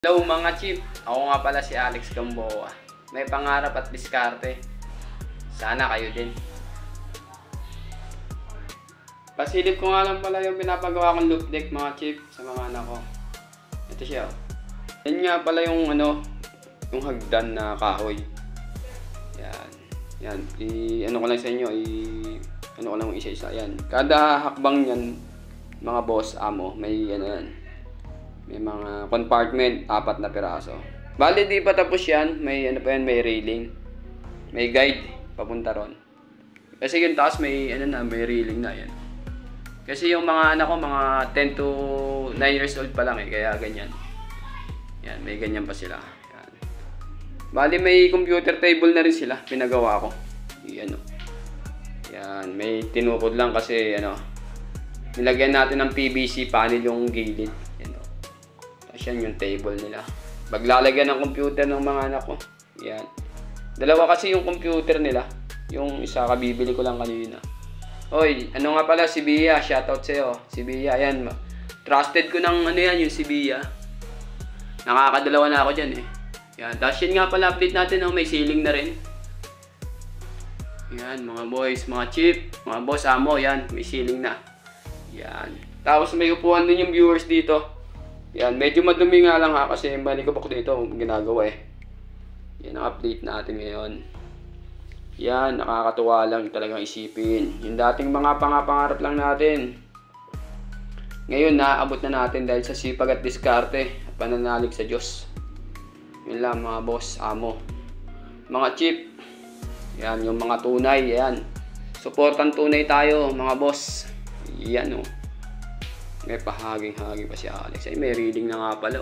Hello mga chip, ako nga pala si Alex Gamboa. May pangarap at diskarte. Sana kayo din. Pasilip ko nga lang pala yung pinapagawa kong loop deck mga chip sa mga anak ko. Ito siya. Yan nga pala yung yung hagdan na kahoy. Yan. Yan. Ano ko lang sa inyo, ano ko lang isa-isa. Yan. Kada hakbang yan, mga boss, amo, may yan. May mga compartment, 4 na piraso. Bali di pa tapos yan, may may railing. May guide papunta ron. Kasi yung taas may may railing na yan. Kasi yung mga anak ko mga 10 to 9 years old pa lang kaya ganyan. Yan, may ganyan pa sila. Yan. Bali may computer table na rin sila, pinagawa ko. Yan. Yan, may tinukod lang kasi nilagyan natin ng PVC panel yung gilid. Yan yung table nila. Maglalagyan ng computer ng mga anak ko. Yan. Dalawa kasi yung computer nila. Yung isa kabibili ko lang kanina. Oy, ano nga pala si Bia, shoutout sa'yo. Si Bia, yan. Trusted ko ng yung si Bia. Nakakadalawa na ako dyan Yan. Tapos yun nga pala update natin may ceiling na rin. Yan, mga boys, mga chip, mga boss, amo, yan. May ceiling na. Yan. Tapos may upuan din yung viewers dito. Yan, medyo madumi nga lang kasi malikabok dito ginagawa Yan ang update natin ngayon. Yan, nakakatuwa lang talagang isipin. Yung dating mga pangarap lang natin. Ngayon, naaabot na natin dahil sa sipag at diskarte at pananalig sa Diyos. Yun lang mga boss, amo. Mga chip. Yan, yung mga tunay, yan. Supportan tunay tayo, mga boss. Yan May pahaging-haging pa si Alex. Ay, may reading na nga pala.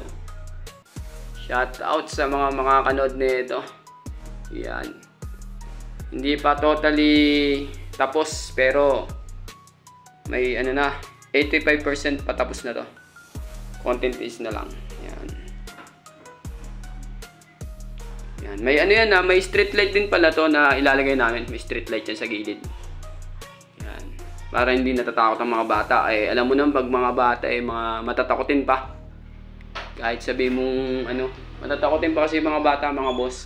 Shout out sa mga kanood nito. Yan. Hindi pa totally tapos pero may 85% patapos na to. Content is na lang. Yan. Yan. May may street light din pala to na ilalagay namin. May street light yan sa gilid. Para hindi natatakot ang mga bata. Alam mo naman pag mga bata mga matatakotin pa. Kahit sabi mong matatakotin pa kasi mga bata, mga boss.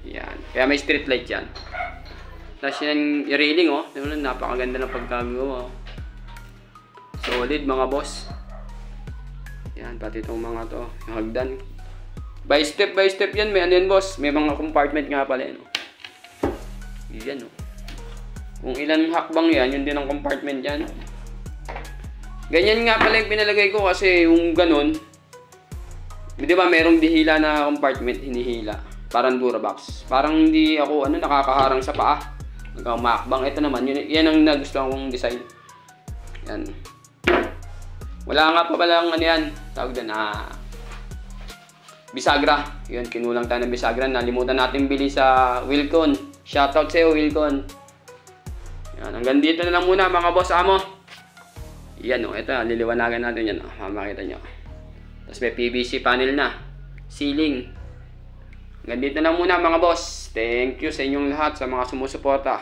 Yan. Kaya may street light yan. Tapos yan yung railing napakaganda ng pagkagawa. Solid mga boss. Yan, pati itong mga to. Yung hagdan. By step yan. May boss. May mga compartment nga pala Yan Kung ilan hakbang yan, yun din ang compartment yan. Ganyan nga pala yung pinalagay ko kasi yung ganun. Di ba merong dihila na compartment, hinihila. Parang Durabox. Parang hindi ako nakakaharang sa paa. Hanggang makbang. Ito naman, yan ang nagustuhan kong design. Yan. Wala nga pa palang yan. Tawag din bisagra. Yun, kinulang tayo ng bisagra. Nalimutan natin bili sa Wilcon. Shoutout sa'yo, Wilcon. Yan, hanggang dito na lang muna mga boss, amo. Yan ito, liliwanagan natin yan. Makikita nyo. Tapos may PVC panel na. Ceiling. Hanggang dito na lang muna mga boss. Thank you sa inyong lahat sa mga sumusuporta.